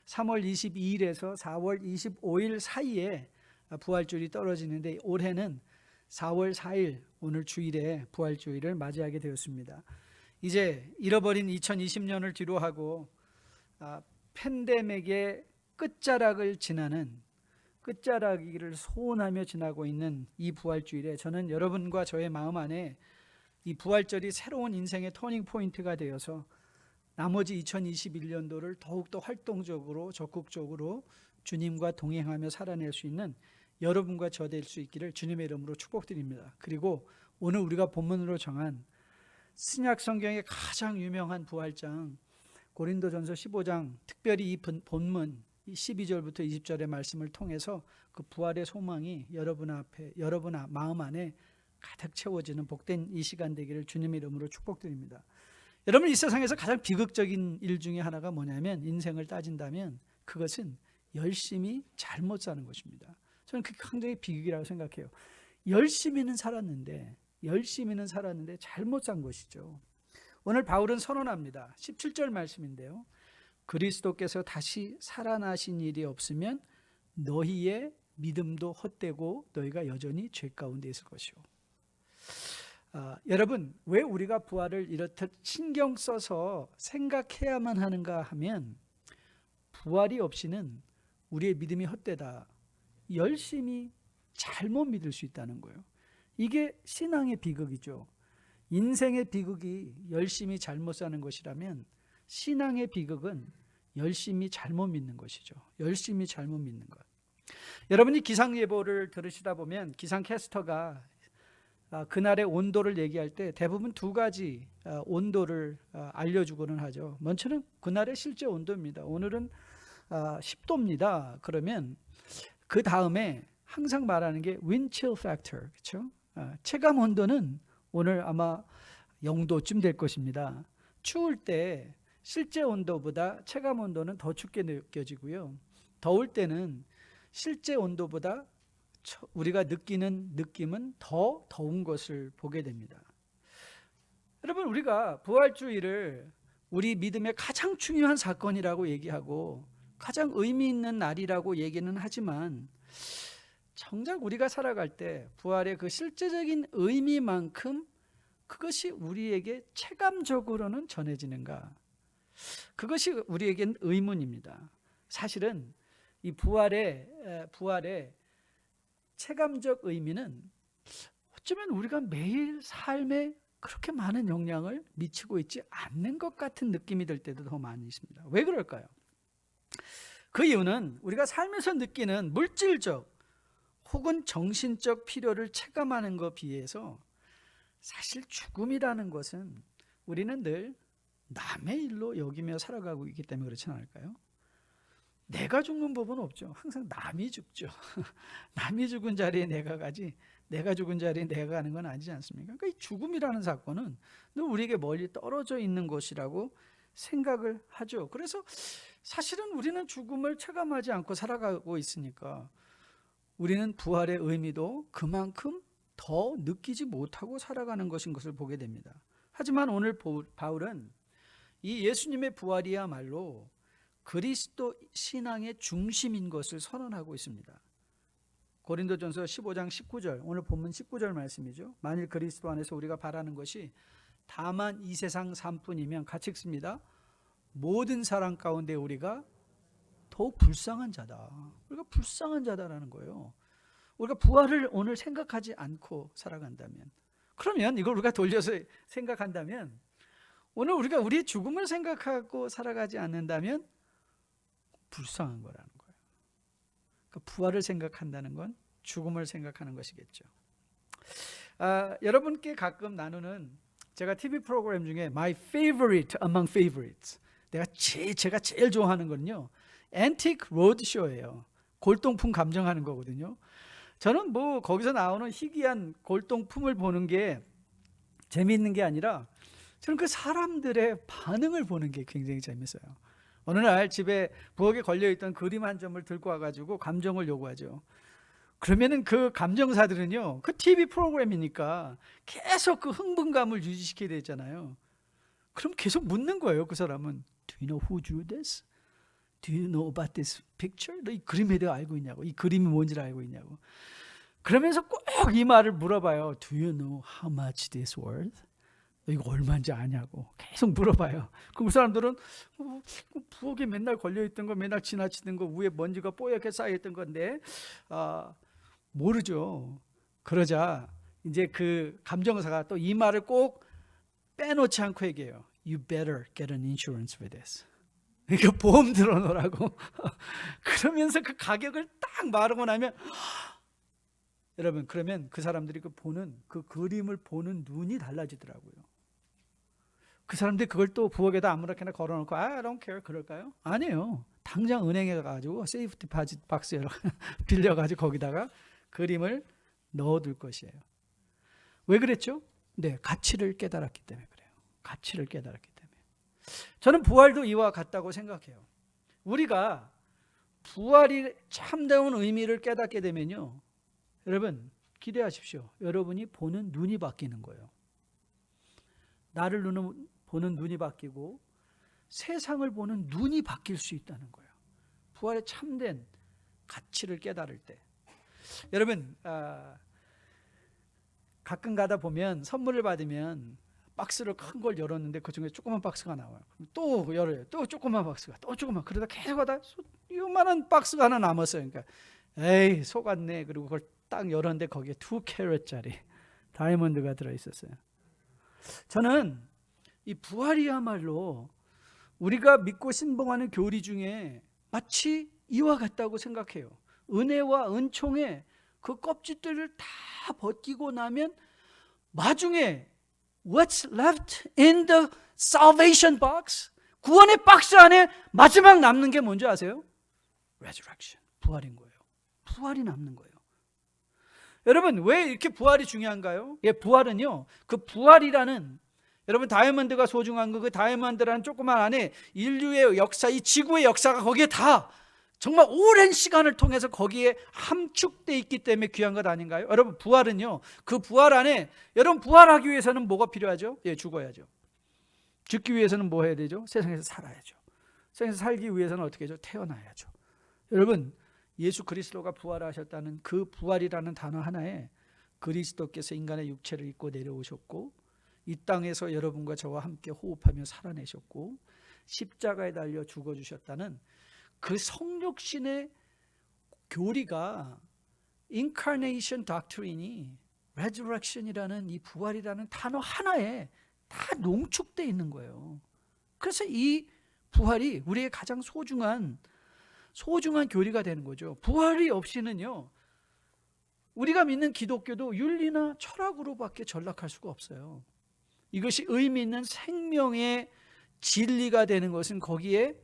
3월 22일에서 4월 25일 사이에 부활주일이 떨어지는데 올해는 4월 4일 오늘 주일에 부활주일을 맞이하게 되었습니다. 이제 잃어버린 2020년을 뒤로하고 팬데믹의 끝자락을 지나는 끝자락이기를 소원하며 지나고 있는 이 부활주일에 저는 여러분과 저의 마음 안에 이 부활절이 새로운 인생의 터닝 포인트가 되어서 나머지 2021년도를 더욱더 활동적으로 적극적으로 주님과 동행하며 살아낼 수 있는 여러분과 저 될 수 있기를 주님의 이름으로 축복드립니다. 그리고 오늘 우리가 본문으로 정한 신약 성경의 가장 유명한 부활장 고린도전서 15장, 특별히 이 본문 12절부터 20절의 말씀을 통해서 그 부활의 소망이 여러분 마음 안에 가득 채워지는 복된 이 시간 되기를 주님의 이름으로 축복드립니다. 여러분, 이 세상에서 가장 비극적인 일 중에 하나가 뭐냐면, 인생을 따진다면 그것은 열심히 잘못 사는 것입니다. 저는 그게 굉장히 비극이라고 생각해요. 열심히는 살았는데 잘못 산 것이죠. 오늘 바울은 선언합니다. 17절 말씀인데요, 그리스도께서 다시 살아나신 일이 없으면 너희의 믿음도 헛되고 너희가 여전히 죄 가운데 있을 것이요. 여러분, 왜 우리가 부활을 이렇듯 신경 써서 생각해야만 하는가 하면, 부활이 없이는 우리의 믿음이 헛되다, 열심히 잘못 믿을 수 있다는 거예요. 이게 신앙의 비극이죠. 인생의 비극이 열심히 잘못 사는 것이라면 신앙의 비극은 열심히 잘못 믿는 것이죠. 열심히 잘못 믿는 것. 여러분이 기상예보를 들으시다 보면 기상캐스터가 그날의 온도를 얘기할 때 대부분 두 가지 온도를 알려주고는 하죠. 먼저는 그날의 실제 온도입니다. 오늘은 10도입니다. 그러면 그 다음에 항상 말하는 게 wind chill factor, 그렇죠? 체감 온도는 오늘 아마 0도쯤 될 것입니다. 추울 때 실제 온도보다 체감 온도는 더 춥게 느껴지고요. 더울 때는 실제 온도보다 우리가 느끼는 느낌은 더 더운 것을 보게 됩니다. 여러분, 우리가 부활주일을 우리 믿음의 가장 중요한 사건이라고 얘기하고 가장 의미 있는 날이라고 얘기는 하지만, 정작 우리가 살아갈 때 부활의 그 실제적인 의미만큼 그것이 우리에게 체감적으로는 전해지는가? 그것이 우리에겐 의문입니다. 사실은 이 부활의 체감적 의미는 어쩌면 우리가 매일 삶에 그렇게 많은 영향을 미치고 있지 않는 것 같은 느낌이 들 때도 더 많이 있습니다. 왜 그럴까요? 그 이유는 우리가 삶에서 느끼는 물질적 혹은 정신적 필요를 체감하는 것에 비해서 사실 죽음이라는 것은 우리는 늘 남의 일로 여기며 살아가고 있기 때문에 그렇지 않을까요? 내가 죽는 법은 없죠. 항상 남이 죽죠. 남이 죽은 자리에 내가 가지, 내가 죽은 자리에 내가 가는 건 아니지 않습니까? 그러니까 이 죽음이라는 사건은 늘 우리에게 멀리 떨어져 있는 것이라고 생각을 하죠. 그래서 사실은 우리는 죽음을 체감하지 않고 살아가고 있으니까 우리는 부활의 의미도 그만큼 더 느끼지 못하고 살아가는 것인 것을 보게 됩니다. 하지만 오늘 바울은 이 예수님의 부활이야말로 그리스도 신앙의 중심인 것을 선언하고 있습니다. 고린도전서 15장 19절, 오늘 본문 19절 말씀이죠. 만일 그리스도 안에서 우리가 바라는 것이 다만 이 세상 삶뿐이면, 같이 읽습니다. 모든 사람 가운데 우리가 더욱 불쌍한 자다. 우리가 불쌍한 자다라는 거예요. 우리가 부활을 오늘 생각하지 않고 살아간다면, 그러면 이걸 우리가 돌려서 생각한다면, 오늘 우리가 우리의 죽음을 생각하고 살아가지 않는다면 불쌍한 거라는 거예요. 그러니까 부활을 생각한다는 건 죽음을 생각하는 것이겠죠. 여러분께 가끔 나누는 제가 TV 프로그램 중에 My favorite among favorites, 제가 제일 좋아하는 거는요, 앤틱 로드쇼예요. 골동품 감정하는 거거든요. 저는 뭐 거기서 나오는 희귀한 골동품을 보는 게 재미있는 게 아니라 저는 그 사람들의 반응을 보는 게 굉장히 재밌어요. 어느 날 집에 부엌에 걸려있던 그림 한 점을 들고 와가지고 감정을 요구하죠. 그러면은 그 감정사들은요, 그 TV 프로그램이니까 계속 그 흥분감을 유지시켜야 되잖아요. 그럼 계속 묻는 거예요. 그 사람은 Do you know who drew this? Do you know about this picture? 너 이 그림에 대해 알고 있냐고. 이 그림이 뭔지를 알고 있냐고. 그러면서 꼭 이 말을 물어봐요. Do you know how much this worth? 너 이거 얼마인지 아냐고 계속 물어봐요. 그럼 그 사람들은 부엌에 맨날 걸려있던 거, 맨날 지나치던 거, 위에 먼지가 뽀얗게 쌓여있던 건데 모르죠. 그러자 이제 그 감정사가 또 이 말을 꼭 빼놓지 않고 얘기해요. You better get an insurance with this. 그러니까 보험 들어놓으라고. 그러면서 그 가격을 딱 말하고 나면 여러분, 그러면 그 사람들이 그 그림을 보는 눈이 달라지더라고요. 그 사람들이 그걸 또 부엌에다 아무렇게나 걸어놓고 I don't care 그럴까요? 아니에요. 당장 은행에 가가지고 세이프 디파짓 박스 빌려가지고 거기다가 그림을 넣어둘 것이에요. 왜 그랬죠? 네, 가치를 깨달았기 때문에 그래요. 가치를 깨달았기 때문에. 저는 부활도 이와 같다고 생각해요. 우리가 부활이 참다운 의미를 깨닫게 되면요, 여러분 기대하십시오. 여러분이 보는 눈이 바뀌는 거예요. 나를 보는 눈이 바뀌고 세상을 보는 눈이 바뀔 수 있다는 거예요. 부활의 참된 가치를 깨달을 때. 여러분 가끔 가다 보면 선물을 받으면 박스를 큰 걸 열었는데 그 중에 조그만 박스가 나와요. 또 열어요. 또 조그만 박스가, 또 조그만. 그러다 계속 하다 요만한 박스가 하나 남았어요. 그러니까 에이 속았네. 그리고 그걸 딱 열었는데 거기에 2캐럿짜리 다이아몬드가 들어있었어요. 저는 이 부활이야말로 우리가 믿고 신봉하는 교리 중에 마치 이와 같다고 생각해요. 은혜와 은총의 그 껍질들을 다 벗기고 나면 마중에 What's left in the salvation box? 구원의 박스 안에 마지막 남는 게 뭔지 아세요? Resurrection, 부활인 거예요. 부활이 남는 거예요. 여러분 왜 이렇게 부활이 중요한가요? 예, 부활은요, 그 부활이라는, 여러분 다이아몬드가 소중한 거, 그 다이아몬드라는 조그만 안에 인류의 역사, 이 지구의 역사가 거기에 다 정말 오랜 시간을 통해서 거기에 함축되어 있기 때문에 귀한 것 아닌가요? 여러분 부활은요, 그 부활 안에, 여러분 부활하기 위해서는 뭐가 필요하죠? 예, 죽어야죠. 죽기 위해서는 뭐 해야 되죠? 세상에서 살아야죠. 세상에서 살기 위해서는 어떻게 하죠? 태어나야죠. 여러분 예수 그리스도가 부활하셨다는 그 부활이라는 단어 하나에 그리스도께서 인간의 육체를 입고 내려오셨고 이 땅에서 여러분과 저와 함께 호흡하며 살아내셨고 십자가에 달려 죽어주셨다는 그 성육신의 교리가, 인카네이션 doctrine이 resurrection이라는 이 부활이라는 단어 하나에 다 농축되어 있는 거예요. 그래서 이 부활이 우리의 가장 소중한 교리가 되는 거죠. 부활이 없이는요, 우리가 믿는 기독교도 윤리나 철학으로밖에 전락할 수가 없어요. 이것이 의미 있는 생명의 진리가 되는 것은 거기에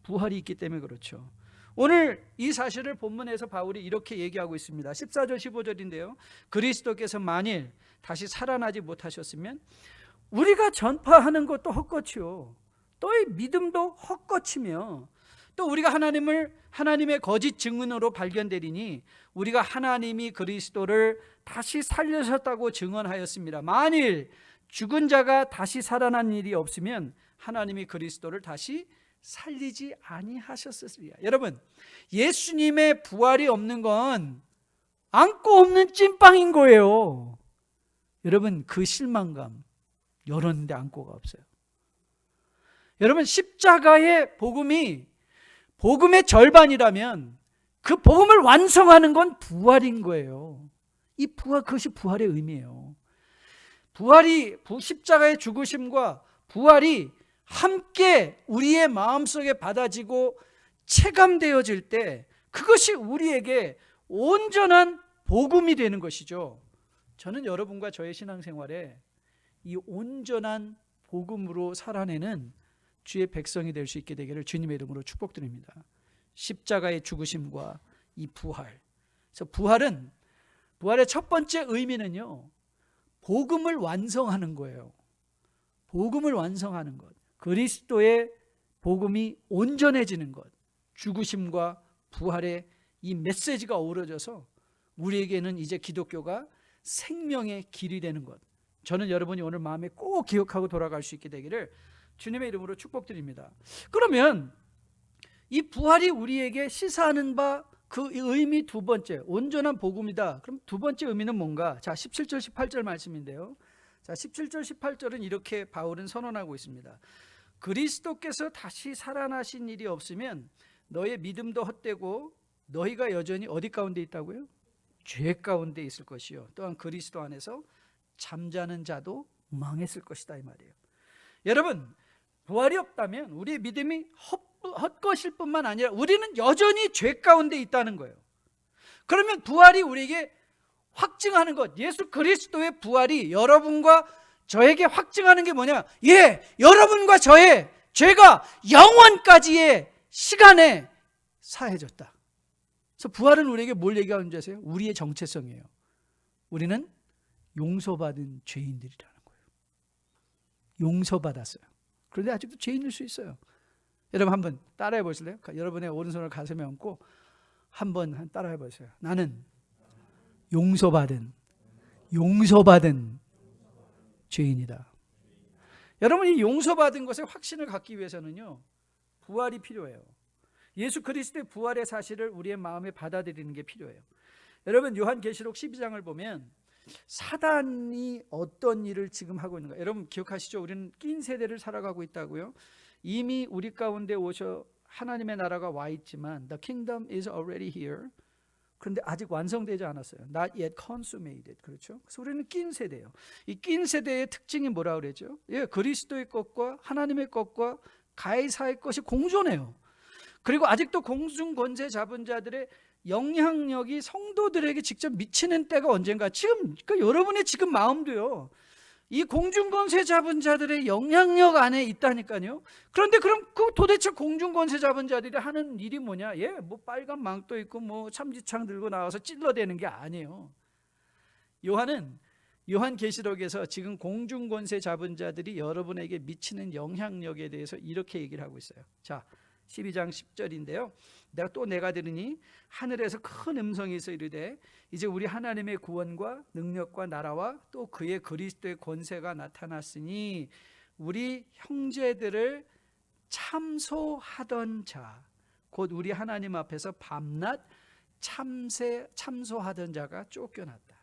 부활이 있기 때문에 그렇죠. 오늘 이 사실을 본문에서 바울이 이렇게 얘기하고 있습니다. 14절 15절인데요. 그리스도께서 만일 다시 살아나지 못하셨으면 우리가 전파하는 것도 헛것이요, 또의 믿음도 헛것이며, 또 우리가 하나님의 거짓 증언으로 발견되리니 우리가 하나님이 그리스도를 다시 살려셨다고 증언하였습니다. 만일 죽은 자가 다시 살아난 일이 없으면 하나님이 그리스도를 다시 살리지 아니하셨으리라. 여러분 예수님의 부활이 없는 건 안고 없는 찐빵인 거예요. 여러분 그 실망감 열었는데 안고가 없어요. 여러분 십자가의 복음이 복음의 절반이라면 그 복음을 완성하는 건 부활인 거예요. 이 부활, 그것이 부활의 의미예요. 십자가의 죽으심과 부활이 함께 우리의 마음속에 받아지고 체감되어질 때 그것이 우리에게 온전한 복음이 되는 것이죠. 저는 여러분과 저의 신앙생활에 이 온전한 복음으로 살아내는 주의 백성이 될 수 있게 되기를 주님의 이름으로 축복드립니다. 십자가의 죽으심과 이 부활. 그래서 부활의 첫 번째 의미는요, 복음을 완성하는 거예요. 복음을 완성하는 것. 그리스도의 복음이 온전해지는 것. 죽으심과 부활의 이 메시지가 어우러져서 우리에게는 이제 기독교가 생명의 길이 되는 것. 저는 여러분이 오늘 마음에 꼭 기억하고 돌아갈 수 있게 되기를 주님의 이름으로 축복드립니다. 그러면 이 부활이 우리에게 시사하는 바 그 의미 두 번째, 온전한 복음이다. 그럼 두 번째 의미는 뭔가? 자, 17절 18절 말씀인데요. 자, 17절 18절은 이렇게 바울은 선언하고 있습니다. 그리스도께서 다시 살아나신 일이 없으면 너의 믿음도 헛되고 너희가 여전히 어디 가운데 있다고요? 죄 가운데 있을 것이요, 또한 그리스도 안에서 잠자는 자도 망했을 것이다, 이 말이에요. 여러분, 부활이 없다면 우리의 믿음이 헛것일 뿐만 아니라 우리는 여전히 죄 가운데 있다는 거예요. 그러면 부활이 우리에게 확증하는 것, 예수 그리스도의 부활이 여러분과 저에게 확증하는 게 뭐냐? 예, 여러분과 저의 죄가 영원까지의 시간에 사해졌다. 그래서 부활은 우리에게 뭘 얘기하는 줄 아세요? 우리의 정체성이에요. 우리는 용서받은 죄인들이라는 거예요. 용서받았어요. 그런데 아직도 죄인일 수 있어요. 여러분 한번 따라해 보실래요? 여러분의 오른손을 가슴에 얹고 한번 따라해 보세요. 나는 용서받은 죄인이다. 여러분이 용서받은 것에 확신을 갖기 위해서는요, 부활이 필요해요. 예수 그리스도의 부활의 사실을 우리의 마음에 받아들이는 게 필요해요. 여러분, 요한계시록 12장을 보면 사단이 어떤 일을 지금 하고 있는가? 여러분 기억하시죠? 우리는 낀 세대를 살아가고 있다고요. 이미 우리 가운데 오셔 하나님의 나라가 와 있지만 The kingdom is already here. 그런데 아직 완성되지 않았어요. Not yet consummated. 그렇죠? 그래서 우리는 낀 세대예요. 이 낀 세대의 특징이 뭐라 그랬죠? 예, 그리스도의 것과 하나님의 것과 가이사의 것이 공존해요. 그리고 아직도 공중 권세 잡은 자들의 영향력이 성도들에게 직접 미치는 때가 언젠가, 지금 그러니까 여러분의 지금 마음도요, 이 공중 권세 잡은 자들의 영향력 안에 있다니까요. 그런데 그럼 그 도대체 공중 권세 잡은 자들이 하는 일이 뭐냐? 예, 뭐 빨간 망토 입고 뭐 참지창 들고 나와서 찔러대는 게 아니에요. 요한계시록에서 지금 공중 권세 잡은 자들이 여러분에게 미치는 영향력에 대해서 이렇게 얘기를 하고 있어요. 자, 12장 10절인데요. 내가 들으니 하늘에서 큰 음성이 있어 이르되 이제 우리 하나님의 구원과 능력과 나라와 또 그의 그리스도의 권세가 나타났으니 우리 형제들을 참소하던 자, 곧 우리 하나님 앞에서 밤낮 참소하던 자가 쫓겨났다.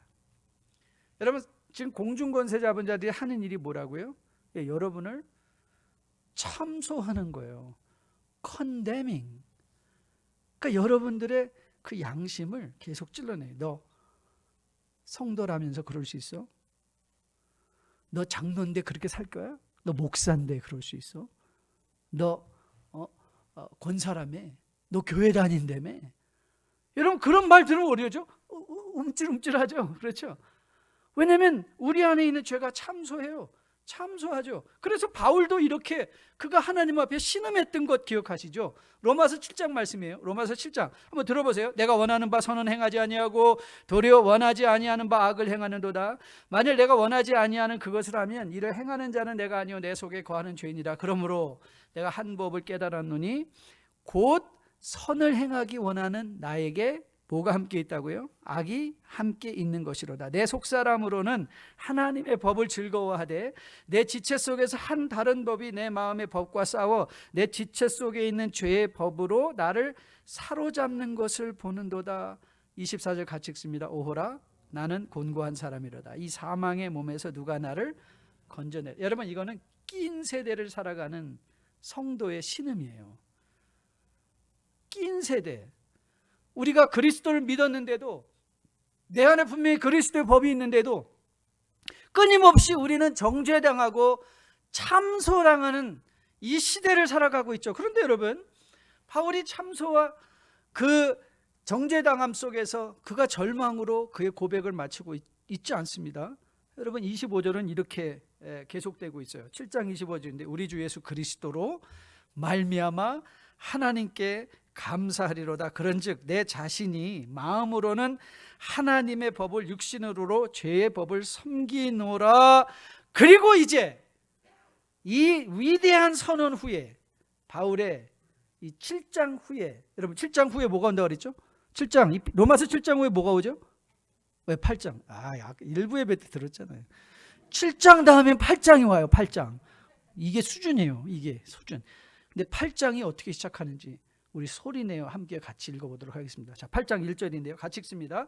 여러분, 지금 공중권세 잡은 자들이 하는 일이 뭐라고요? 예, 여러분을 참소하는 거예요. condemning. 그러니까 여러분들의 그 양심을 계속 찔러내요. 너 성도라면서 그럴 수 있어? 너 장로인데 그렇게 살 거야? 너 목사인데 그럴 수 있어? 너 권사라며? 너 교회 다닌다며? 여러분 그런 말 들으면 어려죠? 움찔움찔하죠. 그렇죠? 왜냐하면 우리 안에 있는 죄가 참소하죠. 그래서 바울도 이렇게 그가 하나님 앞에 신음했던 것 기억하시죠? 로마서 7장 말씀이에요. 로마서 7장 한번 들어보세요. 내가 원하는 바 선은 행하지 아니하고 도리어 원하지 아니하는 바 악을 행하는도다. 만일 내가 원하지 아니하는 그것을 하면 이를 행하는 자는 내가 아니요 내 속에 거하는 죄인이라. 그러므로 내가 한 법을 깨달았노니 곧 선을 행하기 원하는 나에게 뭐가 함께 있다고요? 악이 함께 있는 것이로다. 내 속사람으로는 하나님의 법을 즐거워하되 내 지체 속에서 한 다른 법이 내 마음의 법과 싸워 내 지체 속에 있는 죄의 법으로 나를 사로잡는 것을 보는도다. 24절 같이 읽습니다. 오호라 나는 곤고한 사람이로다. 이 사망의 몸에서 누가 나를 건져내. 여러분 이거는 낀 세대를 살아가는 성도의 신음이에요. 낀 세대. 우리가 그리스도를 믿었는데도 내 안에 분명히 그리스도의 법이 있는데도 끊임없이 우리는 정죄당하고 참소당하는 이 시대를 살아가고 있죠. 그런데 여러분 바울이 참소와 그 정죄당함 속에서 그가 절망으로 그의 고백을 마치고 있지 않습니다. 여러분 25절은 이렇게 계속되고 있어요. 7장 25절인데 우리 주 예수 그리스도로 말미암아 하나님께 감사하리로다. 그런즉 내 자신이 마음으로는 하나님의 법을 육신으로 죄의 법을 섬기노라. 그리고 이제 이 위대한 선언 후에 바울의 이 7장 후에, 여러분 7장 후에 뭐가 온다고 그랬죠? 7장 로마서 7장 후에 뭐가 오죠? 왜 8장? 일부 예배 때 들었잖아요. 7장 다음에 8장이 와요. 8장. 이게 수준이에요. 이게 수준. 근데 8장이 어떻게 시작하는지 우리 소리내어 함께 같이 읽어보도록 하겠습니다. 자, 8장 1절인데요. 같이 읽습니다.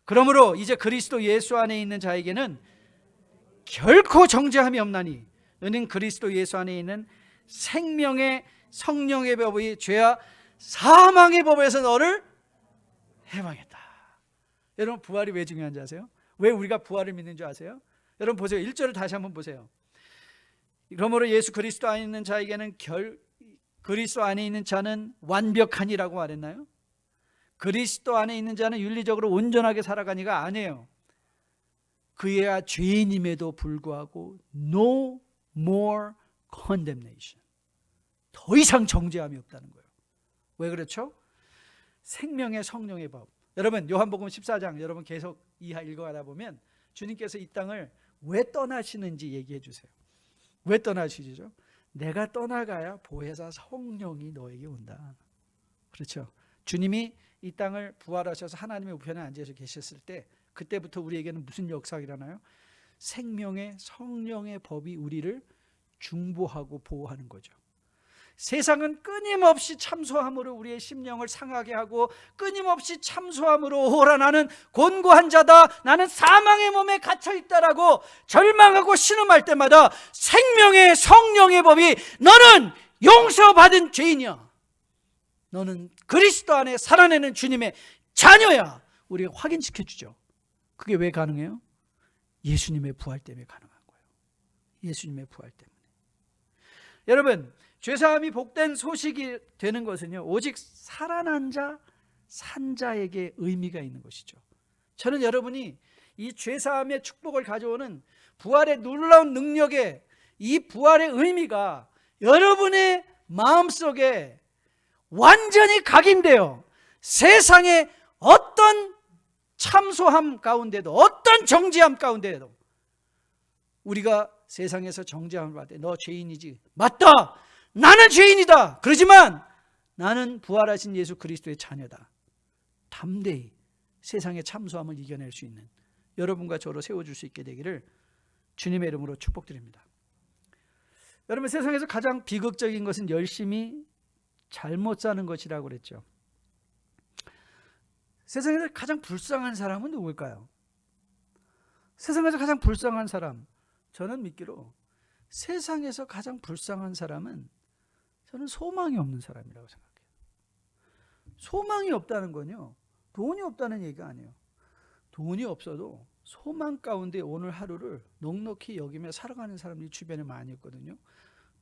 그러므로 이제 그리스도 예수 안에 있는 자에게는 결코 정죄함이 없나니 너는 그리스도 예수 안에 있는 생명의 성령의 법의 죄와 사망의 법에서 너를 해방했다. 여러분, 부활이 왜 중요한지 아세요? 왜 우리가 부활을 믿는 줄 아세요? 여러분 보세요. 1절을 다시 한번 보세요. 그러므로 예수 그리스도 안에 있는 자에게는 그리스도 안에 있는 자는 완벽하니라고 말했나요? 그리스도 안에 있는 자는 윤리적으로 온전하게 살아가니가 아니에요. 그야 죄인임에도 불구하고 no more condemnation, 더 이상 정죄함이 없다는 거예요. 왜 그렇죠? 생명의 성령의 법. 여러분, 요한복음 14장 여러분 계속 이하 읽어가다 보면 주님께서 이 땅을 왜 떠나시는지 얘기해 주세요. 왜 떠나시죠? 내가 떠나가야 보혜사 성령이 너에게 온다. 그렇죠? 주님이 이 땅을 부활하셔서 하나님의 우편에 앉아서 계셨을 때 그때부터 우리에게는 무슨 역사가 일어나요? 생명의 성령의 법이 우리를 중보하고 보호하는 거죠. 세상은 끊임없이 참소함으로 우리의 심령을 상하게 하고 끊임없이 참소함으로 오라 나는 곤고한 자다, 나는 사망의 몸에 갇혀있다라고 절망하고 신음할 때마다 생명의 성령의 법이 너는 용서받은 죄인이야, 너는 그리스도 안에 살아내는 주님의 자녀야, 우리가 확인시켜 주죠. 그게 왜 가능해요? 예수님의 부활 때문에 가능한 거예요. 예수님의 부활 때문에. 여러분, 죄사함이 복된 소식이 되는 것은요, 오직 살아난 자, 산 자에게 의미가 있는 것이죠. 저는 여러분이 이 죄사함의 축복을 가져오는 부활의 놀라운 능력에 이 부활의 의미가 여러분의 마음속에 완전히 각인되어 세상의 어떤 참소함 가운데도 어떤 정죄함 가운데도 우리가 세상에서 정죄함을 받을 때 너 죄인이지, 맞다, 나는 죄인이다, 그러지만 나는 부활하신 예수 그리스도의 자녀다, 담대히 세상의 참소함을 이겨낼 수 있는 여러분과 저로 세워줄 수 있게 되기를 주님의 이름으로 축복드립니다. 여러분, 세상에서 가장 비극적인 것은 열심히 잘못 사는 것이라고 그랬죠. 세상에서 가장 불쌍한 사람은 누구일까요? 세상에서 가장 불쌍한 사람, 저는 믿기로 세상에서 가장 불쌍한 사람은 저는 소망이 없는 사람이라고 생각해요. 소망이 없다는 건요, 돈이 없다는 얘기가 아니에요. 돈이 없어도 소망 가운데 오늘 하루를 넉넉히 여기며 살아가는 사람들이 주변에 많이 있거든요.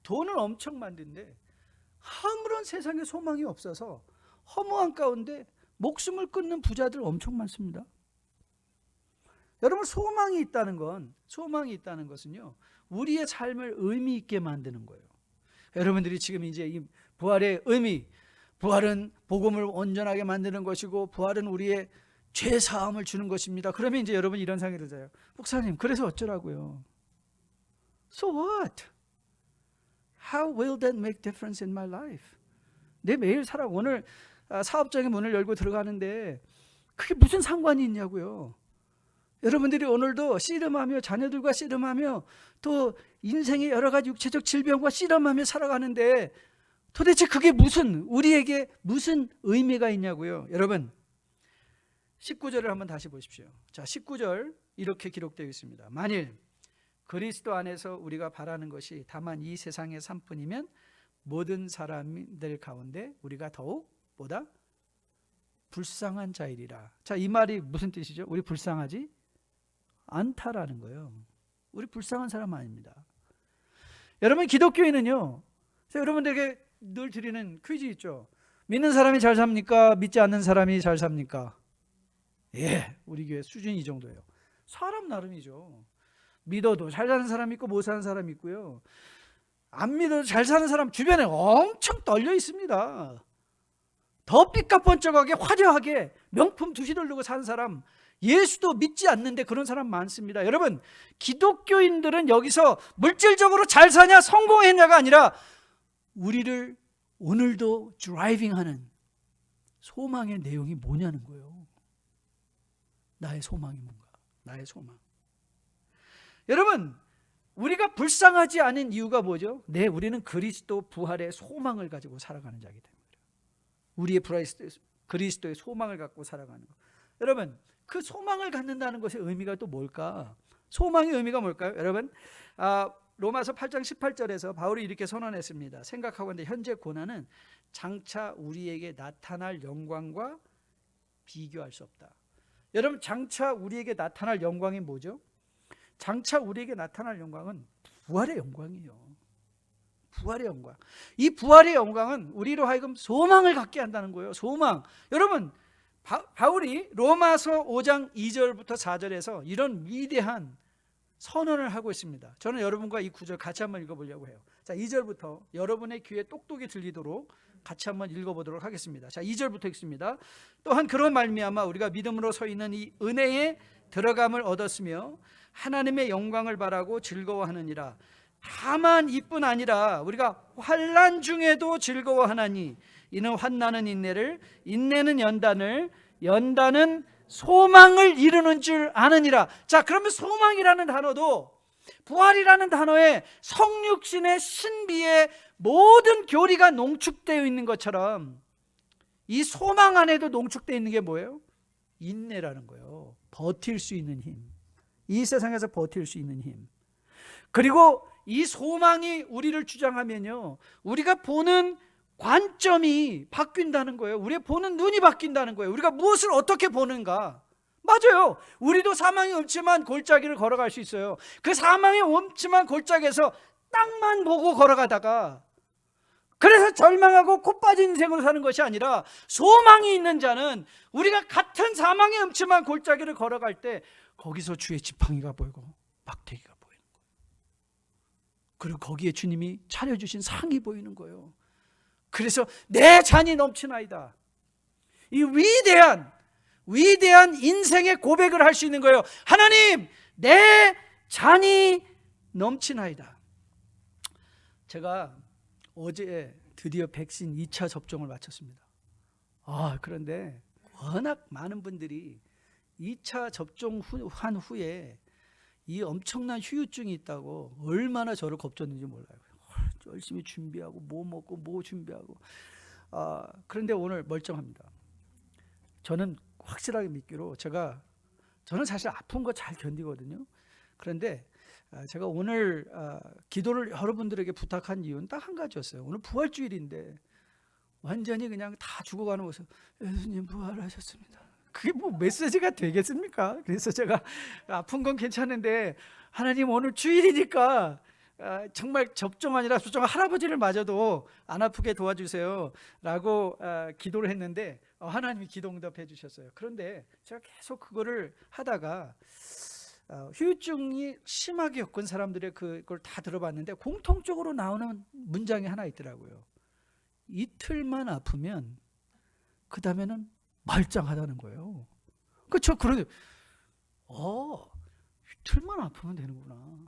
돈은 엄청 많은데 아무런 세상에 소망이 없어서 허무한 가운데 목숨을 끊는 부자들 엄청 많습니다. 여러분, 소망이 있다는 것은요, 우리의 삶을 의미 있게 만드는 거예요. 여러분들이 지금 이제 이 부활의 의미, 부활은 복음을 온전하게 만드는 것이고 부활은 우리의 죄 사함을 주는 것입니다. 그러면 이제 여러분 이런 생각이 들어요. 목사님, 그래서 어쩌라고요? So what? How will that make difference in my life? 내 매일 살아, 오늘 사업장의 문을 열고 들어가는데 그게 무슨 상관이 있냐고요. 여러분들이 오늘도 씨름하며 자녀들과 씨름하며 또 인생의 여러 가지 육체적 질병과 씨름하며 살아가는데 도대체 그게 우리에게 무슨 의미가 있냐고요. 여러분, 19절을 한번 다시 보십시오. 자, 19절 이렇게 기록되어 있습니다. 만일 그리스도 안에서 우리가 바라는 것이 다만 이 세상의 삶뿐이면 모든 사람들 가운데 우리가 더욱 보다 불쌍한 자이리라. 자, 이 말이 무슨 뜻이죠? 우리 불쌍하지 않다라는 거예요. 우리 불쌍한 사람 아닙니다. 여러분, 기독교인은요, 여러분들에게 늘 드리는 퀴즈 있죠. 믿는 사람이 잘 삽니까? 믿지 않는 사람이 잘 삽니까? 예, 우리 교회 수준이 이 정도예요. 사람 나름이죠. 믿어도 잘 사는 사람이 있고 못 사는 사람이 있고요. 안 믿어도 잘 사는 사람 주변에 엄청 떨려 있습니다. 더 삐까뻔쩍하게 화려하게 명품 두시를 두고 사는 사람, 예수도 믿지 않는데 그런 사람 많습니다. 여러분, 기독교인들은 여기서 물질적으로 잘 사냐 성공했냐가 아니라 우리를 오늘도 드라이빙하는 소망의 내용이 뭐냐는 거예요. 나의 소망이 뭔가? 나의 소망. 여러분, 우리가 불쌍하지 않은 이유가 뭐죠? 우리는 그리스도 부활의 소망을 가지고 살아가는 자이기 때문에. 우리의 그리스도의 소망을 갖고 살아가는 것. 여러분, 그 소망을 갖는다는 것의 의미가 또 뭘까? 소망의 의미가 뭘까요? 여러분, 로마서 8장 18절에서 바울이 이렇게 선언했습니다. 생각하고 있는데 현재 고난은 장차 우리에게 나타날 영광과 비교할 수 없다. 여러분, 장차 우리에게 나타날 영광이 뭐죠? 장차 우리에게 나타날 영광은 부활의 영광이에요. 부활의 영광. 이 부활의 영광은 우리로 하여금 소망을 갖게 한다는 거예요. 소망. 여러분, 바울이 로마서 5장 2절부터 4절에서 이런 위대한 선언을 하고 있습니다. 저는 여러분과 이 구절 같이 한번 읽어보려고 해요. 자, 2절부터 여러분의 귀에 똑똑히 들리도록 같이 한번 읽어보도록 하겠습니다. 자, 2절부터 읽습니다. 또한 그런 말미암아 우리가 믿음으로 서 있는 이 은혜에 들어감을 얻었으며 하나님의 영광을 바라고 즐거워하느니라. 다만 이뿐 아니라 우리가 환난 중에도 즐거워하나니 이는 환난은 인내를, 인내는 연단을, 연단은 소망을 이루는 줄 아느니라. 자, 그러면 소망이라는 단어도 부활이라는 단어에 성육신의 신비의 모든 교리가 농축되어 있는 것처럼 이 소망 안에도 농축되어 있는 게 뭐예요? 인내라는 거예요. 버틸 수 있는 힘. 이 세상에서 버틸 수 있는 힘. 그리고 이 소망이 우리를 주장하면요, 우리가 보는 관점이 바뀐다는 거예요. 우리가 보는 눈이 바뀐다는 거예요. 우리가 무엇을 어떻게 보는가. 맞아요. 우리도 사망의 음침한 골짜기를 걸어갈 수 있어요. 그 사망의 음침한 골짜기에서 땅만 보고 걸어가다가 그래서 절망하고 코 빠진 인생으로 사는 것이 아니라 소망이 있는 자는 우리가 같은 사망의 음침한 골짜기를 걸어갈 때 거기서 주의 지팡이가 보이고 막대기가 보이는 거예요. 그리고 거기에 주님이 차려주신 상이 보이는 거예요. 그래서 내 잔이 넘치나이다. 이 위대한 인생의 고백을 할 수 있는 거예요. 하나님, 내 잔이 넘치나이다. 제가 어제 드디어 백신 2차 접종을 마쳤습니다. 그런데 워낙 많은 분들이 2차 접종한 후에 이 엄청난 후유증이 있다고 얼마나 저를 겁줬는지 몰라요. 열심히 준비하고 뭐 먹고 뭐 준비하고. 그런데 오늘 멀쩡합니다. 저는 확실하게 믿기로 저는 사실 아픈 거 잘 견디거든요. 그런데 제가 오늘 기도를 여러분들에게 부탁한 이유는 딱 한 가지였어요. 오늘 부활주일인데 완전히 그냥 다 죽어가는 모습. 예수님 부활하셨습니다. 그게 뭐 메시지가 되겠습니까? 그래서 제가 아픈 건 괜찮은데 하나님 오늘 주일이니까 정말 접종 아니라 접종 할아버지를 맞아도 안 아프게 도와주세요 라고 기도를 했는데 하나님이 기도 응답해 주셨어요. 그런데 제가 계속 그거를 하다가 후유증이 심하게 겪은 사람들의 그걸 다 들어봤는데 공통적으로 나오는 문장이 하나 있더라고요. 이틀만 아프면 그 다음에는 말짱하다는 거예요. 그렇죠? 그런데 이틀만 아프면 되는구나.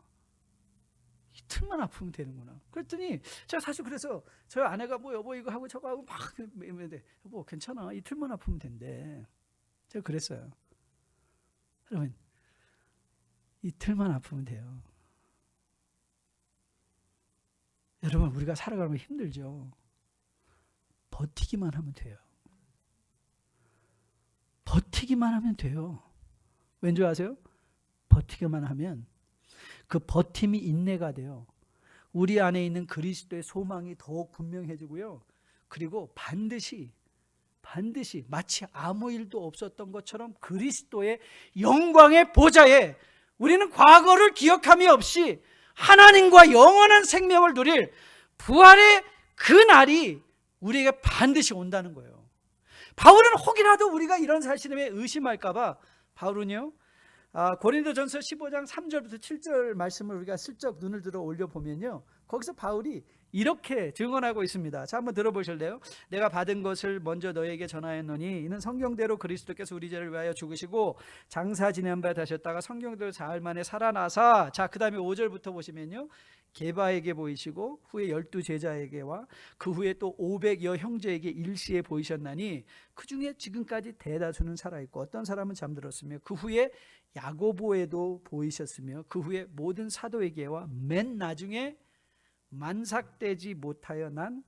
이틀만 아프면 되는구나. 그랬더니 제가 사실 그래서 저희 아내가 뭐 여보 이거 하고 저거 하고 막 했는데 여보 괜찮아. 이틀만 아프면 된대. 제가 그랬어요. 그러면 이틀만 아프면 돼요. 여러분, 우리가 살아가면 힘들죠. 버티기만 하면 돼요. 버티기만 하면 돼요. 왠지 아세요? 버티기만 하면 그 버팀이 인내가 돼요. 우리 안에 있는 그리스도의 소망이 더욱 분명해지고요. 그리고 반드시 마치 아무 일도 없었던 것처럼 그리스도의 영광의 보좌에 우리는 과거를 기억함이 없이 하나님과 영원한 생명을 누릴 부활의 그 날이 우리에게 반드시 온다는 거예요. 바울은 혹이라도 우리가 이런 사실에 의심할까 봐 바울은요, 고린도전서 15장 3절부터 7절 말씀을 우리가 슬쩍 눈을 들어 올려보면요, 거기서 바울이 이렇게 증언하고 있습니다. 자, 한번 들어보실래요? 내가 받은 것을 먼저 너에게 전하였노니 이는 성경대로 그리스도께서 우리 죄를 위하여 죽으시고 장사 지낸 바 되셨다가 성경대로 사흘 만에 살아나사, 자, 그 다음에 5절부터 보시면요, 게바에게 보이시고 후에 12 제자에게와 그 후에 또 500여 형제에게 일시에 보이셨나니 그 중에 지금까지 대다수는 살아있고 어떤 사람은 잠들었으며 그 후에 야고보에도 보이셨으며 그 후에 모든 사도에게와 맨 나중에 만삭되지 못하여 난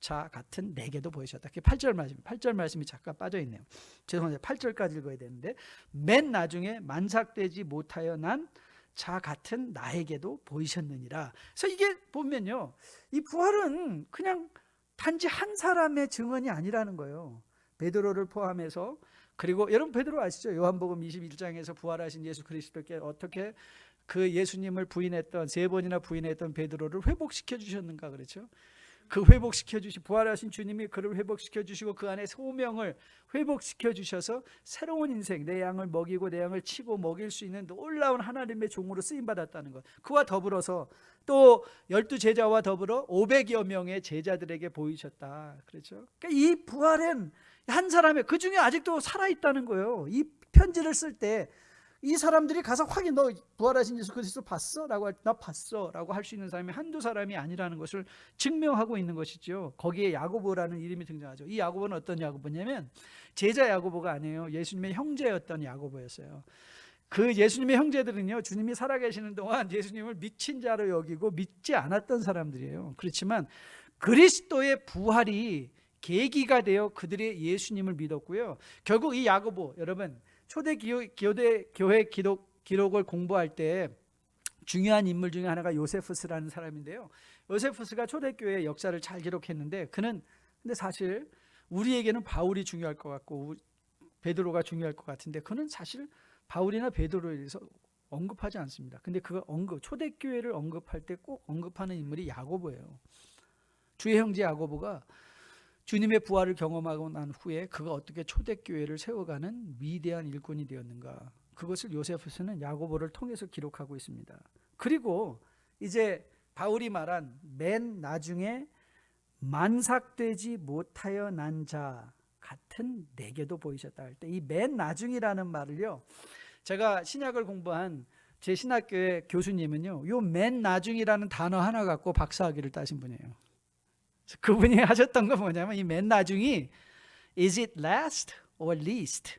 자 같은 내게도 보이셨다. 8절 말씀이 잠깐 빠져있네요. 죄송합니다. 8절까지 읽어야 되는데 맨 나중에 만삭되지 못하여 난 자 같은 나에게도 보이셨느니라. 그래서 이게 보면요, 이 부활은 그냥 단지 한 사람의 증언이 아니라는 거예요. 베드로를 포함해서. 그리고 여러분 베드로 아시죠? 요한복음 21장에서 부활하신 예수 그리스도께 어떻게 그 예수님을 부인했던, 3번이나 부인했던 베드로를 회복시켜 주셨는가, 그렇죠? 그 회복시켜 주시, 부활하신 주님이 그를 회복시켜 주시고 그 안에 소명을 회복시켜 주셔서 새로운 인생, 내 양을 먹이고 내 양을 치고 먹일 수 있는 놀라운 하나님의 종으로 쓰임 받았다는 것. 그와 더불어서 또 12제자와 더불어 500여 명의 제자들에게 보이셨다. 그렇죠? 그러니까 이 부활은 한 사람의, 그 중에 아직도 살아있다는 거예요. 이 편지를 쓸 때 이 사람들이 가서 확인, 너 부활하신 예수 그리스도 봤어? 라고 할 때 나 봤어 라고 할 수 있는 사람이 한두 사람이 아니라는 것을 증명하고 있는 것이죠. 거기에 야고보라는 이름이 등장하죠. 이 야고보는 어떤 야고보냐면 제자 야고보가 아니에요. 예수님의 형제였던 야고보였어요. 그 예수님의 형제들은요, 주님이 살아계시는 동안 예수님을 미친 자로 여기고 믿지 않았던 사람들이에요. 그렇지만 그리스도의 부활이 계기가 되어 그들의 예수님을 믿었고요. 결국 이 야고보, 여러분 교회 기록을 공부할 때 중요한 인물 중에 하나가 요세푸스라는 사람인데요. 요세푸스가 초대교회의 역사를 잘 기록했는데 근데 사실 우리에게는 바울이 중요할 것 같고 베드로가 중요할 것 같은데 그는 사실 바울이나 베드로에 대해서 언급하지 않습니다. 근데 그 초대교회를 언급할 때 꼭 언급하는 인물이 야고보예요. 주의 형제 야고보가 주님의 부활을 경험하고 난 후에 그가 어떻게 초대교회를 세워가는 위대한 일꾼이 되었는가, 그것을 요세푸스는 야고보를 통해서 기록하고 있습니다. 그리고 이제 바울이 말한 맨 나중에 만삭되지 못하여 난 자 같은 내게도 보이셨다 할 때 이 맨 나중이라는 말을요, 제가 신약을 공부한 제 신학교의 교수님은요, 요 맨 나중이라는 단어 하나 갖고 박사학위를 따신 분이에요. 그분이 하셨던 건 뭐냐면 이 맨 나중이 is it last or least,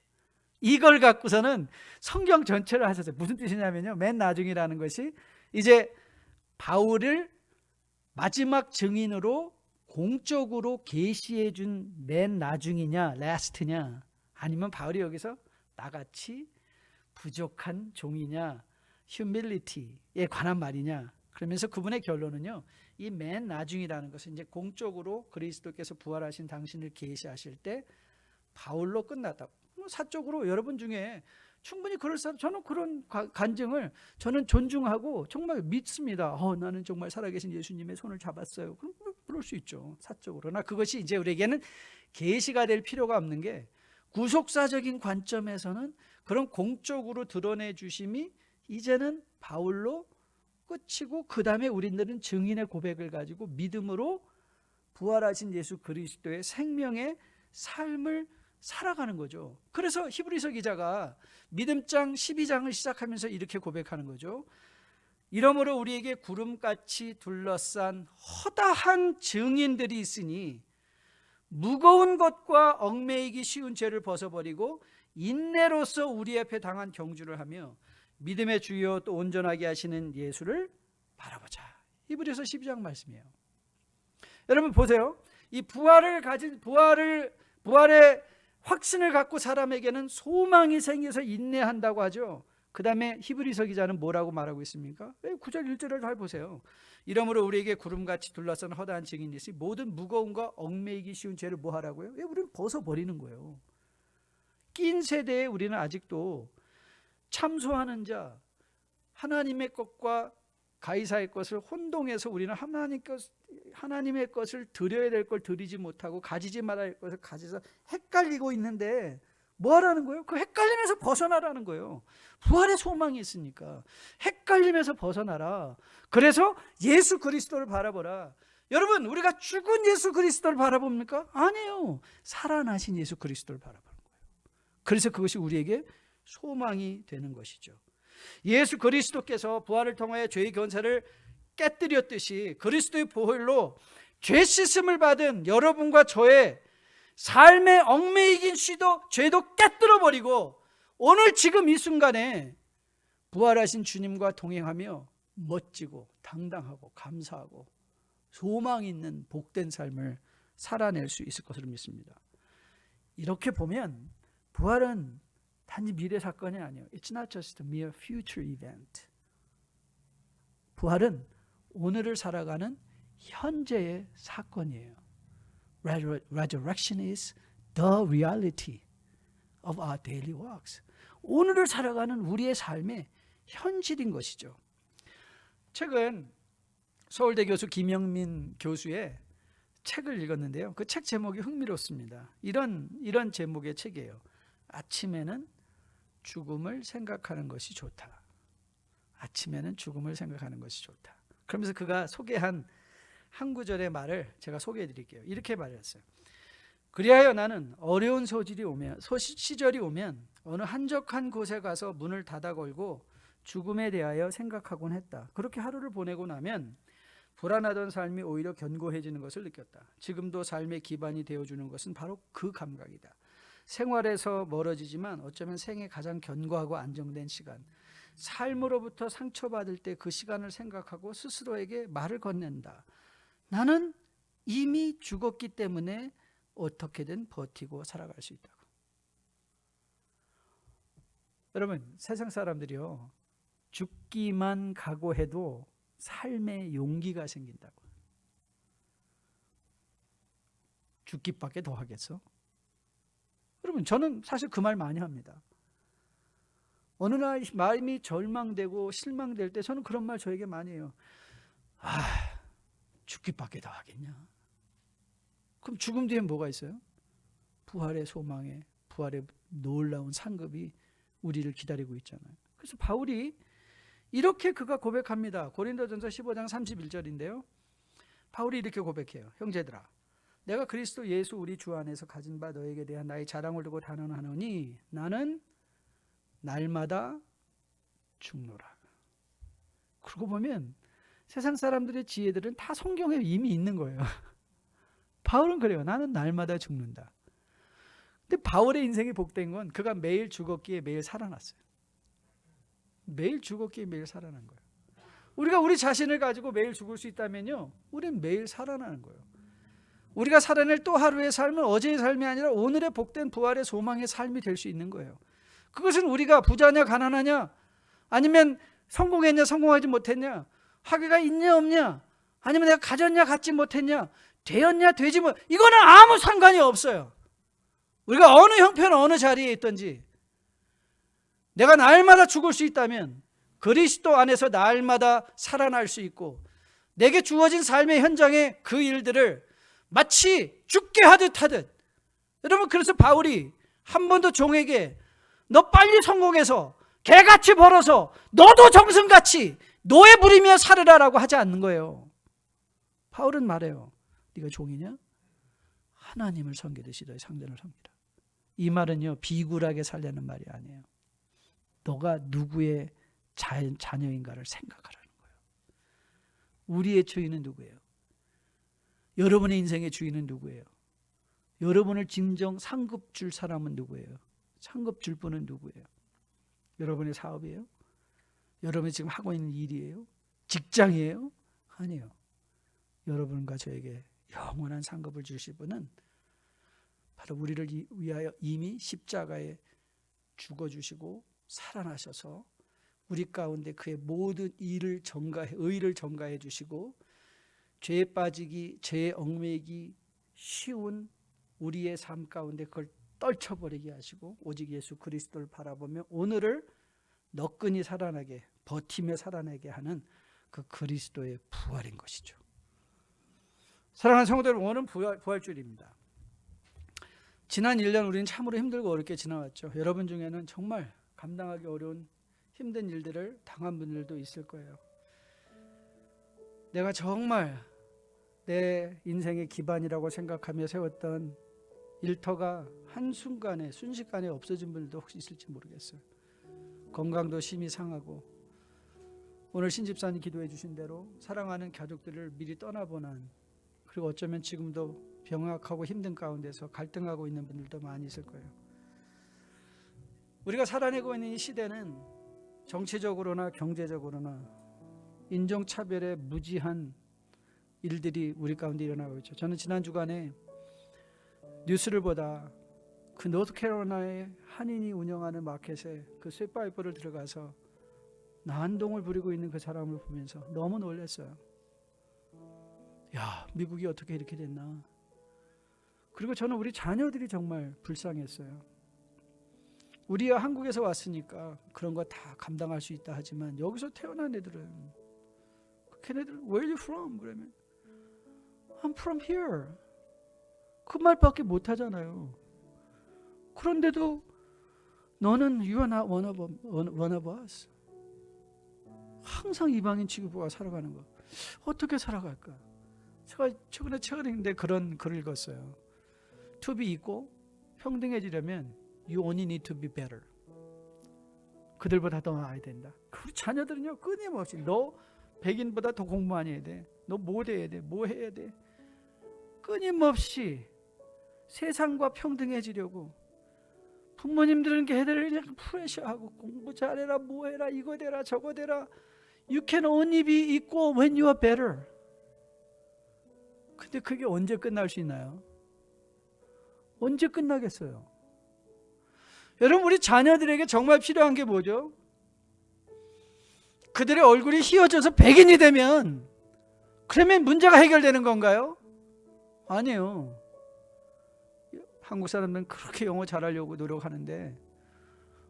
이걸 갖고서는 성경 전체를 하셨어요. 무슨 뜻이냐면요, 맨 나중이라는 것이 이제 바울을 마지막 증인으로 공적으로 계시해 준 맨 나중이냐 last냐, 아니면 바울이 여기서 나같이 부족한 종이냐 humility에 관한 말이냐. 그러면서 그분의 결론은요, 이 맨 나중이라는 것은 이제 공적으로 그리스도께서 부활하신 당신을 계시하실 때 바울로 끝났다고. 사적으로 여러분 중에 충분히 그럴 사람, 저는 그런 간증을 저는 존중하고 정말 믿습니다. 나는 정말 살아계신 예수님의 손을 잡았어요. 그럴 수 있죠, 사적으로. 그러나 그것이 이제 우리에게는 계시가 될 필요가 없는 게, 구속사적인 관점에서는 그런 공적으로 드러내 주심이 이제는 바울로 끝이고, 그 다음에 우리들은 증인의 고백을 가지고 믿음으로 부활하신 예수 그리스도의 생명의 삶을 살아가는 거죠. 그래서 히브리서 기자가 믿음장 12장을 시작하면서 이렇게 고백하는 거죠. 이러므로 우리에게 구름같이 둘러싼 허다한 증인들이 있으니 무거운 것과 얽매이기 쉬운 죄를 벗어버리고 인내로서 우리 앞에 당한 경주를 하며 믿음의 주요 또 온전하게 하시는 예수를 바라보자. 히브리서 12장 말씀이에요. 여러분 보세요. 이 부활의 확신을 갖고 사람에게는 소망이 생겨서 인내한다고 하죠. 그 다음에 히브리서 기자는 뭐라고 말하고 있습니까? 9절 1절을 잘 보세요. 이러므로 우리에게 구름같이 둘러싼 허다한 증인이 있으니 모든 무거움과 얽매이기 쉬운 죄를 뭐 하라고요? 우리는 벗어버리는 거예요. 낀 세대에 우리는 아직도 참소하는 자, 하나님의 것과 가이사의 것을 혼동해서 우리는 하나님의 것을 드려야 될 걸 드리지 못하고 가지지 말아야 할 것을 가져서 헷갈리고 있는데 뭐 하라는 거예요? 그 헷갈림에서 벗어나라는 거예요. 부활의 소망이 있으니까 헷갈림에서 벗어나라. 그래서 예수 그리스도를 바라보라. 여러분, 우리가 죽은 예수 그리스도를 바라봅니까? 아니에요. 살아나신 예수 그리스도를 바라보는 거예요. 그래서 그것이 우리에게 소망이 되는 것이죠. 예수 그리스도께서 부활을 통하여 죄의 권세를 깨뜨렸듯이 그리스도의 보혈로 죄 씻음을 받은 여러분과 저의 삶의 얽매이긴 죄도 깨뜨려버리고 오늘 지금 이 순간에 부활하신 주님과 동행하며 멋지고 당당하고 감사하고 소망 있는 복된 삶을 살아낼 수 있을 것으로 믿습니다. 이렇게 보면 부활은 단지 미래 사건이 아니에요. It's not just a mere future event. 부활은 오늘을 살아가는 현재의 사건이에요. Resurrection is the reality of our daily walks. 오늘을 살아가는 우리의 삶의 현실인 것이죠. 최근 서울대 교수 김영민 교수의 책을 읽었는데요. 그 책 제목이 흥미롭습니다. 이런 제목의 책이에요. 아침에는 죽음을 생각하는 것이 좋다. 아침에는 죽음을 생각하는 것이 좋다. 그러면서 그가 소개한 한 구절의 말을 제가 소개해 드릴게요. 이렇게 말했어요. 그리하여 나는 어려운 시절이 오면 어느 한적한 곳에 가서 문을 닫아 걸고 죽음에 대하여 생각하곤 했다. 그렇게 하루를 보내고 나면 불안하던 삶이 오히려 견고해지는 것을 느꼈다. 지금도 삶의 기반이 되어주는 것은 바로 그 감각이다. 생활에서 멀어지지만 어쩌면 생애 가장 견고하고 안정된 시간, 삶으로부터 상처받을 때 그 시간을 생각하고 스스로에게 말을 건넨다. 나는 이미 죽었기 때문에 어떻게든 버티고 살아갈 수 있다고. 여러분, 세상 사람들이요, 죽기만 각오해도 삶의 용기가 생긴다고. 죽기밖에 더 하겠어? 여러분, 저는 사실 그 말 많이 합니다. 어느 날 마음이 절망되고 실망될 때 저는 그런 말 저에게 많이 해요. 죽기밖에 더 하겠냐? 그럼 죽음 뒤엔 뭐가 있어요? 부활의 소망에, 부활의 놀라운 상급이 우리를 기다리고 있잖아요. 그래서 바울이 이렇게 그가 고백합니다. 고린도전서 15장 31절인데요. 바울이 이렇게 고백해요. 형제들아, 내가 그리스도 예수 우리 주 안에서 가진 바 너에게 대한 나의 자랑을 두고 단언하노니 나는 날마다 죽노라. 그러고 보면 세상 사람들의 지혜들은 다 성경에 이미 있는 거예요. 바울은 그래요. 나는 날마다 죽는다. 근데 바울의 인생이 복된 건 그가 매일 죽었기에 매일 살아났어요. 매일 죽었기에 매일 살아난 거예요. 우리가 우리 자신을 가지고 매일 죽을 수 있다면요, 우리는 매일 살아나는 거예요. 우리가 살아낼 또 하루의 삶은 어제의 삶이 아니라 오늘의 복된 부활의 소망의 삶이 될 수 있는 거예요. 그것은 우리가 부자냐 가난하냐, 아니면 성공했냐 성공하지 못했냐, 학위가 있냐 없냐, 아니면 내가 가졌냐 갖지 못했냐, 되었냐 되지 못, 이거는 아무 상관이 없어요. 우리가 어느 형편 어느 자리에 있든지 내가 날마다 죽을 수 있다면 그리스도 안에서 날마다 살아날 수 있고, 내게 주어진 삶의 현장에 그 일들을 마치 죽게 하듯, 여러분, 그래서 바울이 한 번도 종에게 너 빨리 성공해서 개같이 벌어서 너도 정승같이 노예 부리며 살으라라고 하지 않는 거예요. 바울은 말해요. 네가 종이냐? 하나님을 섬기듯이 너의 상대를 섬기라. 이 말은요, 비굴하게 살려는 말이 아니에요. 너가 누구의 자녀인가를 생각하라는 거예요. 우리의 주인은 누구예요? 여러분의 인생의 주인은 누구예요? 여러분을 진정 상급 줄 사람은 누구예요? 상급 줄 분은 누구예요? 여러분의 사업이에요? 여러분이 지금 하고 있는 일이에요? 직장이에요? 아니에요. 여러분과 저에게 영원한 상급을 주실 분은 바로 우리를 위하여 이미 십자가에 죽어주시고 살아나셔서 우리 가운데 그의 모든 의를 전가해 주시고 죄에 빠지기, 죄에 얽매이기 쉬운 우리의 삶 가운데 그걸 떨쳐버리게 하시고 오직 예수 그리스도를 바라보며 오늘을 너끈히 살아나게, 버티며 살아나게 하는 그 그리스도의 부활인 것이죠. 사랑하는 성도들, 오늘은 부활주일입니다. 지난 1년 우리는 참으로 힘들고 어렵게 지나왔죠. 여러분 중에는 정말 감당하기 어려운 힘든 일들을 당한 분들도 있을 거예요. 내가 정말 내 인생의 기반이라고 생각하며 세웠던 일터가 한순간에, 순식간에 없어진 분들도 혹시 있을지 모르겠어요. 건강도 심히 상하고, 오늘 신집사님 기도해 주신 대로 사랑하는 가족들을 미리 떠나보난, 그리고 어쩌면 지금도 병약하고 힘든 가운데서 갈등하고 있는 분들도 많이 있을 거예요. 우리가 살아내고 있는 이 시대는 정치적으로나 경제적으로나 인종차별의 무지한 일들이 우리 가운데 일어나고 있죠. 저는 지난 주간에 뉴스를 보다 그 노스캐롤라이나의 한인이 운영하는 마켓에 그 쇠파이프를 들어가서 난동을 부리고 있는 그 사람을 보면서 너무 놀랐어요. 야, 미국이 어떻게 이렇게 됐나. 그리고 저는 우리 자녀들이 정말 불쌍했어요. 우리가 한국에서 왔으니까 그런 거 다 감당할 수 있다 하지만 여기서 태어난 애들은, 걔네들 Where are you from? 그러면 I'm from here. 그 말밖에 못 하잖아요. 그런데도 너는 You are not one of us. 항상 이방인 취급하고 살아가는 거. 어떻게 살아갈까? 제가 최근에 읽는데 그런 글을 읽었어요. To be 있고 평등해지려면 You only need to be better. 그들보다 더 나아야 된다. 우리 자녀들은요, 끊임없이 너 백인보다 더 공부 많이 해야 돼. 너 뭐 돼야 돼? 뭐 해야 돼? 끊임없이 세상과 평등해지려고 부모님들은 걔들을 그냥 프레셔하고 공부 잘해라, 뭐 해라, 이거 되라, 저거 되라. You can only be equal when you are better. 근데 그게 언제 끝날 수 있나요? 언제 끝나겠어요? 여러분, 우리 자녀들에게 정말 필요한 게 뭐죠? 그들의 얼굴이 휘어져서 백인이 되면 그러면 문제가 해결되는 건가요? 아니에요. 한국 사람들은 그렇게 영어 잘하려고 노력하는데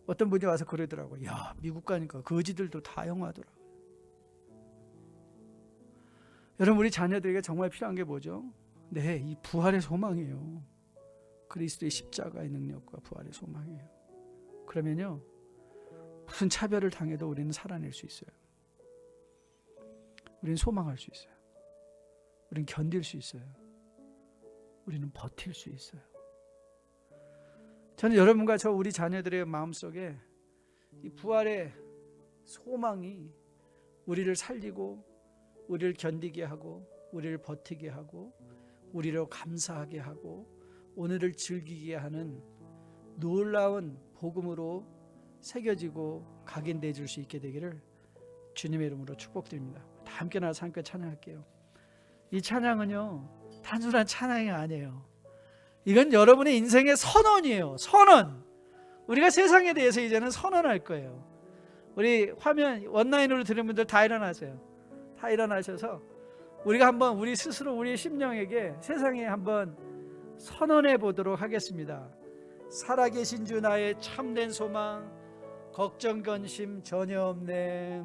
어떤 분이 와서 그러더라고요. 야, 미국 가니까 거지들도 다 영어 하더라고요. 여러분, 우리 자녀들에게 정말 필요한 게 뭐죠? 네, 이 부활의 소망이에요. 그리스도의 십자가의 능력과 부활의 소망이에요. 그러면요, 무슨 차별을 당해도 우리는 살아낼 수 있어요. 우리는 소망할 수 있어요. 우리는 견딜 수 있어요. 우리는 버틸 수 있어요. 저는 여러분과 저 우리 자녀들의 마음속에 이 부활의 소망이 우리를 살리고 우리를 견디게 하고 우리를 버티게 하고 우리를 감사하게 하고 오늘을 즐기게 하는 놀라운 복음으로 새겨지고 각인되어 줄 수 있게 되기를 주님의 이름으로 축복드립니다. 다 함께 나와서 함께 찬양할게요. 이 찬양은요, 단순한 찬양이 아니에요. 이건 여러분의 인생의 선언이에요. 선언. 우리가 세상에 대해서 이제는 선언할 거예요. 우리 화면 원라인으로 들은 분들 다 일어나세요. 다 일어나셔서 우리가 한번 우리 스스로 우리 심령에게 세상에 한번 선언해 보도록 하겠습니다. 살아계신 주 나의 참된 소망, 걱정 근심 전혀 없네.